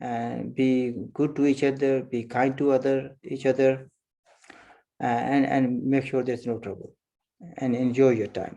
and be good to each other, be kind to each other, and make sure there's no trouble and enjoy your time.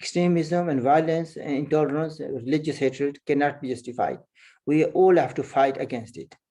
extremism and violence and intolerance, religious hatred cannot be justified. We all have to fight against it.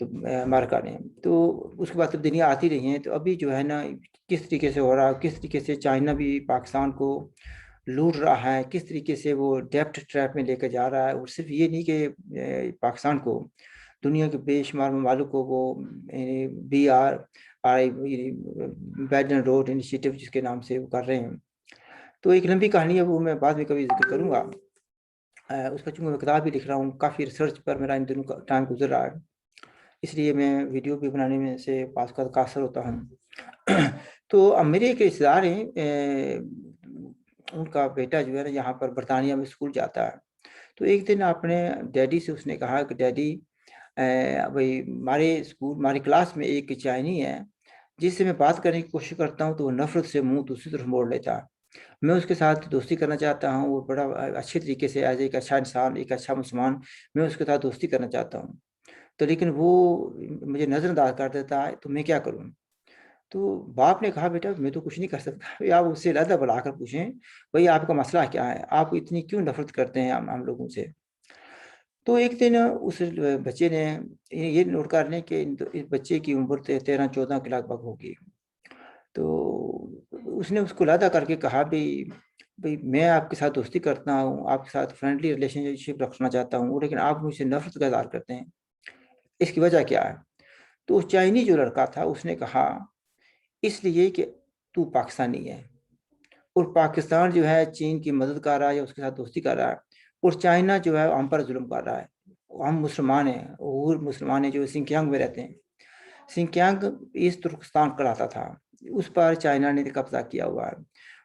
تو امریکہ نے. تو اس کے بعد تو دنیا آتی رہی ہیں. تو ابھی جو ہے نا کس طریقے سے ہو رہا ہے, کس طریقے سے چائنا بھی پاکستان کو لوٹ رہا ہے, کس طریقے سے وہ ڈیپٹ ٹریپ میں لے کر جا رہا ہے. اور صرف یہ نہیں کہ پاکستان کو, دنیا کے بے شمار ممالک کو وہ بیلٹ اینڈ روڈ انیشیٹو جس کے نام سے وہ کر رہے ہیں. تو ایک لمبی کہانی ہے, وہ میں بعد میں کبھی ذکر کروں گا. اس پر چونکہ میں کتاب بھی لکھ رہا ہوں, کافی ریسرچ پر میرا ان دنوں کا ٹائم گزر رہا ہے, اس لیے میں ویڈیو بھی بنانے میں سے بعض کا قاصر ہوتا ہوں. تو میرے ایک رشتے دار ہیں, ان کا بیٹا جو ہے نا یہاں پر برطانیہ میں اسکول جاتا ہے. تو ایک دن اپنے ڈیڈی سے اس نے کہا کہ ڈیڈی بھائی ہمارے اسکول ہماری کلاس میں ایک چائنی ہے جس سے میں بات کرنے کی کوشش کرتا ہوں تو وہ نفرت سے منہ دوسری طرف موڑ لیتا ہے. میں اس کے ساتھ دوستی کرنا چاہتا ہوں, وہ بڑا اچھے طریقے سے ایز ایک اچھا انسان, ایک اچھا مسلمان, میں اس کے ساتھ دوستی کرنا چاہتا ہوں. تو لیکن وہ مجھے نظر انداز کر دیتا ہے, تو میں کیا کروں؟ تو باپ نے کہا بیٹا میں تو کچھ نہیں کر سکتا, آپ اس سے علیحدہ بلا کر پوچھیں بھائی آپ کا مسئلہ کیا ہے, آپ اتنی کیوں نفرت کرتے ہیں ہم لوگوں سے. تو ایک دن اس بچے نے یہ نوٹ کر لیں کہ اس بچے کی عمر 13-14 کے لگ بھگ ہوگی. تو اس نے اس کو علیحدہ کر کے کہا بھئی میں آپ کے ساتھ دوستی کرتا ہوں, آپ کے ساتھ فرینڈلی ریلیشن شپ رکھنا چاہتا ہوں, لیکن آپ مجھ سے نفرت کا اظہار کرتے ہیں, اس کی وجہ کیا ہے؟ تو اس چائنی جو لڑکا تھا اس نے کہا اس لیے کہ تو پاکستانی ہے, اور پاکستان جو ہے چین کی مدد کر رہا ہے یا اس کے ساتھ دوستی کر رہا ہے, اور چائنا جو ہے ہم پر ظلم کر رہا ہے. ہم مسلمان ہیں, اور مسلمان ہیں جو سنکیانگ میں رہتے ہیں. سنکیانگ ایسٹ ترکستان کراتا تھا, اس پر چائنا نے قبضہ کیا ہوا ہے,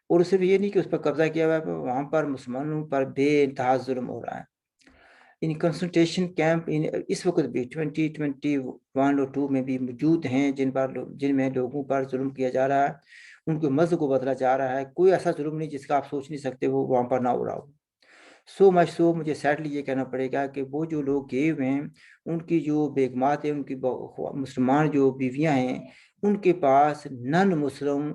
اور صرف یہ نہیں کہ اس پر قبضہ کیا ہوا ہے, وہاں پر مسلمانوں پر بے انتہا ظلم ہو رہا ہے. ان کنسنٹریشن کیمپ اس وقت بھی 2021 اور 2 میں بھی موجود ہیں جن میں لوگوں پر ظلم کیا جا رہا ہے, ان کے مذہب کو بدلا جا رہا ہے. کوئی ایسا ظلم نہیں جس کا آپ سوچ نہیں سکتے وہ وہاں پر نہ ہو رہا ہو. سو مجھے سیڈلی یہ کہنا پڑے گا کہ وہ جو لوگ گئے ہوئے ہیں ان کی جو بیگمات ہیں, ان کی مسلمان جو بیویاں ہیں, ان کے پاس نن مسلم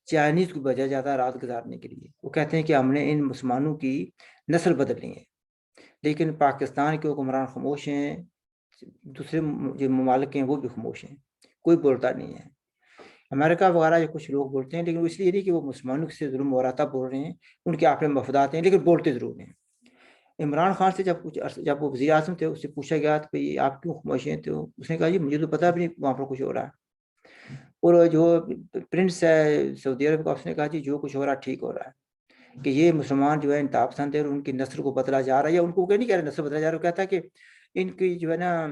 چائنیز کو بجا جاتا رات گزارنے کے لیے. وہ کہتے ہیں کہ ہم نے ان مسلمانوں کی نسل بدلنی ہے, لیکن پاکستان کے حکمران خاموش ہیں, دوسرے جو ممالک ہیں وہ بھی خاموش ہیں, کوئی بولتا نہیں ہے. امریکہ وغیرہ جو کچھ لوگ بولتے ہیں, لیکن اس لیے نہیں کہ وہ مسلمانوں سے ظلم ہو رہا تھا بول رہے ہیں, ان کے اپنے مفادات ہیں, لیکن بولتے ضرور ہیں. عمران خان سے جب وہ وزیر اعظم تھے, اس سے پوچھا گیا تو بھئی آپ کیوں خاموش ہیں, تو اس نے کہا جی مجھے تو پتہ بھی نہیں وہاں پر کچھ ہو رہا ہے. اور جو پرنس ہے سعودی عرب کا, اس نے کہا جی جو کچھ ہو رہا ہے ٹھیک ہو رہا ہے, کہ یہ مسلمان جو ہے انتہا پسند ہے اور ان کی نسل کو بدلا جا رہا ہے, یا ان کو نہیں کہہ رہے نسل بدلا جا رہا ہے, وہ کہتا ہے کہ ان کی جو ہے نا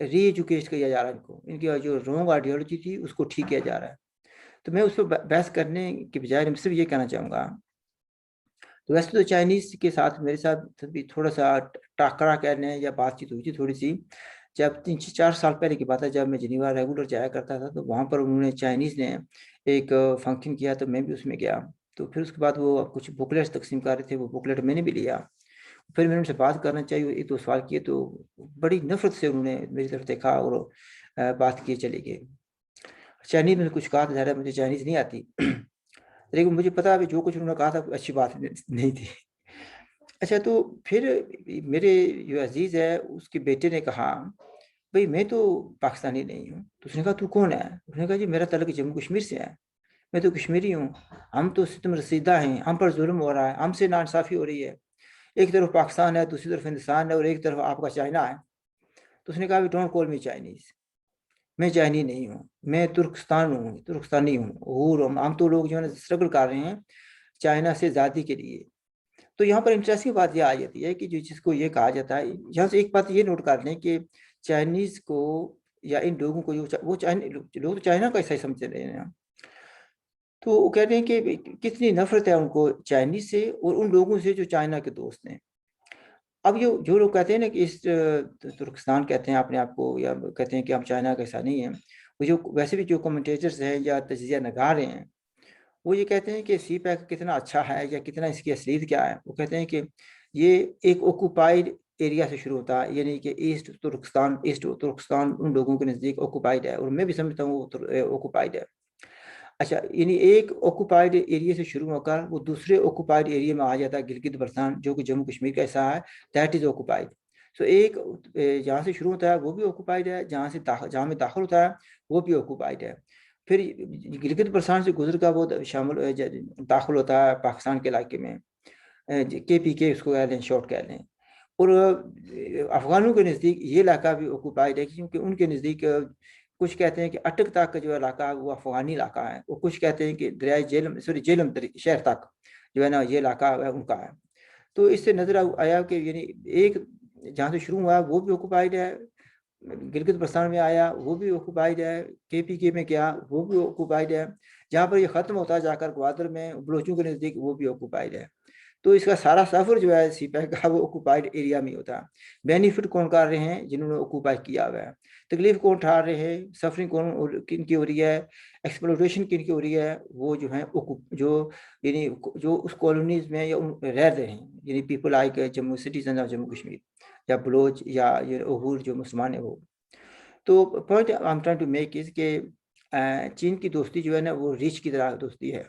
ری ایجوکیٹ کیا جا رہا ہے, ان کی جو رونگ آئیڈیالوجی تھی اس کو ٹھیک کیا جا رہا ہے. تو میں اس پہ بحث کرنے کی بجائے میں صرف یہ کہنا چاہوں گا, تو ویسے تو چائنیز کے ساتھ میرے ساتھ بھی تھوڑا سا ٹاکرا کہہ لیں یا بات چیت ہوئی تھی تھوڑی سی, جب 3-4 سال پہلے کی بات ہے, جب میں جنیوا ریگولر جایا کرتا تھا, تو وہاں پر انہوں نے چائنیز نے ایک فنکشن کیا, تو میں بھی اس میں گیا. تو پھر اس کے بعد وہ کچھ بکلیٹس تقسیم کر رہے تھے, وہ بکلیٹ میں نے بھی لیا. پھر میں نے ان سے بات کرنا چاہیے, ایک دو سوال کیے, تو بڑی نفرت سے انہوں نے میری طرف دیکھا اور بات کیے چلے گئے. چائنیز میں کچھ کہا, ظاہر ہے مجھے چائنیز نہیں آتی, لیکن مجھے پتا ہے جو کچھ انہوں نے کہا تھا اچھی بات نہیں تھی. اچھا, تو پھر میرے جو عزیز ہے اس کے بیٹے نے کہا بھئی میں تو پاکستانی نہیں ہوں. تو اس نے کہا تو کون ہے؟ اس نے کہا جی میرا تعلق جموں کشمیر سے ہے, میں تو کشمیری ہوں, ہم تو ستم رسیدہ ہیں, ہم پر ظلم ہو رہا ہے, ہم سے ناانصافی ہو رہی ہے, ایک طرف پاکستان ہے, دوسری طرف ہندوستان ہے, اور ایک طرف آپ کا چائنا ہے. تو اس نے کہا ڈونٹ کال می چائنیز, میں چائنی نہیں ہوں, میں ترکستانی ہوں, اور ہم تو لوگ جو ہے اسٹرگل کر رہے ہیں چائنا سے آزادی کے لیے. تو یہاں پر انٹرسٹنگ بات یہ آ جاتی ہے کہ جس کو یہ کہا جاتا ہے, یہاں سے ایک بات یہ نوٹ کر لیں کہ چائنیز کو یا ان لوگوں کو وہ لوگ چائنا کا حصہ سمجھ رہے ہیں, تو وہ کہتے ہیں کہ کتنی نفرت ہے ان کو چائنیز سے اور ان لوگوں سے جو چائنا کے دوست ہیں. اب یہ جو لوگ کہتے ہیں نا کہ اس ترکستان کہتے ہیں اپنے آپ کو, یا کہتے ہیں کہ ہم چائنا کا حصہ نہیں ہیں, وہ جو ویسے بھی جو کمنٹیٹرز ہیں یا تجزیہ نگار ہیں, وہ یہ کہتے ہیں کہ سی پیک کتنا اچھا ہے یا کتنا اس کی اصلیت کیا ہے. وہ کہتے ہیں کہ یہ ایک اوکوپائڈ ایریا سے شروع ہوتا ہے, یعنی کہ ایسٹ ترکستان ان لوگوں کے نزدیک اوکوپائڈ ہے, اور میں بھی سمجھتا ہوں وہ اوکوپائڈ ہے. اچھا, یعنی ایک اوکوپائڈ ایریا سے شروع ہو کر وہ دوسرے اوکوپائڈ ایریا میں آ جاتا ہے, گلگت بلتستان جو کہ جموں کشمیر کا حصہ ہے, دیٹ از اوکوپائڈ. سو ایک جہاں سے شروع ہوتا ہے وہ بھی آکوپائڈ ہے, جہاں میں داخل ہوتا ہے وہ بھی آکوپائڈ ہے. پھر گلگت بلتستان سے گزر کا وہ شامل داخل ہوتا ہے پاکستان کے علاقے میں, کے پی کے اس کو کہہ لیں, شارٹ کہہ لیں. اور افغانوں کے نزدیک یہ علاقہ بھی آکوپائڈ ہے, کیونکہ ان کے نزدیک کچھ کہتے ہیں کہ اٹک تک کا جو علاقہ ہے وہ افغانی علاقہ ہے, اور کچھ کہتے ہیں کہ دریائے جہلم شہر تک جو ہے نا یہ علاقہ ہے ان کا ہے. تو اس سے نظر آیا کہ یعنی ایک جہاں سے شروع ہوا وہ بھی آکوپائڈ ہے, گلگت بلتستان میں آیا وہ بھی آکوپائڈ ہے, کے پی کے میں کیا وہ بھی آکوپائڈ ہے, جہاں پر یہ ختم ہوتا ہے جا کر گوادر میں بلوچوں کے نزدیک وہ بھی آکوپائڈ ہے. تو اس کا سارا سفر جو ہے سی پیک کا وہ آکوپائڈ ایریا میں ہوتا ہے. بینیفٹ کون کر رہے ہیں؟ جنہوں نے آکوپائی کیا ہوا ہے. تکلیف کون اٹھا رہے ہیں؟ سفرنگ کن کی ہو رہی ہے, ایکسپلوٹیشن کن کی ہو رہی ہے؟ وہ جو ہیں یعنی جو اس کالونیز میں یا رہ رہے ہیں, یعنی people like Jammu citizen of Jammu Kashmir یا بلوچ یا اوغور جو مسلمان ہیں وہ. تو point I am trying to make is کہ چین کی دوستی جو ہے نا وہ ریچ کی طرح دوستی ہے.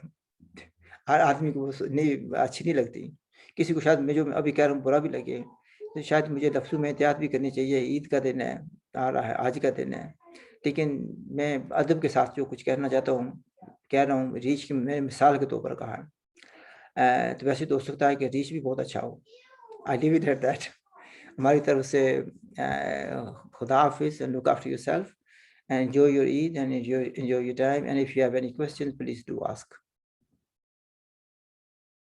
ہر آدمی کو نہیں اچھی نہیں لگتی, کسی کو شاید میں جو ابھی کہہ رہا ہوں برا بھی لگے, تو شاید مجھے لفظوں میں احتیاط بھی کرنی چاہیے. عید کا دن ہے, آ رہا ہے, آج کا دن ہے, لیکن میں ادب کے ساتھ جو کچھ کہنا چاہتا ہوں کہہ رہا ہوں. ریچ کی میں مثال کے طور پر کہا ہے, تو ویسے تو ہو سکتا ہے کہ ریچ بھی بہت اچھا ہو. آئی لیو اٹ ایٹ دیٹ. ہماری طرف سے خدا حافظ, and look after yourself, and enjoy your Eid and enjoy your time, and if you have any questions please do ask.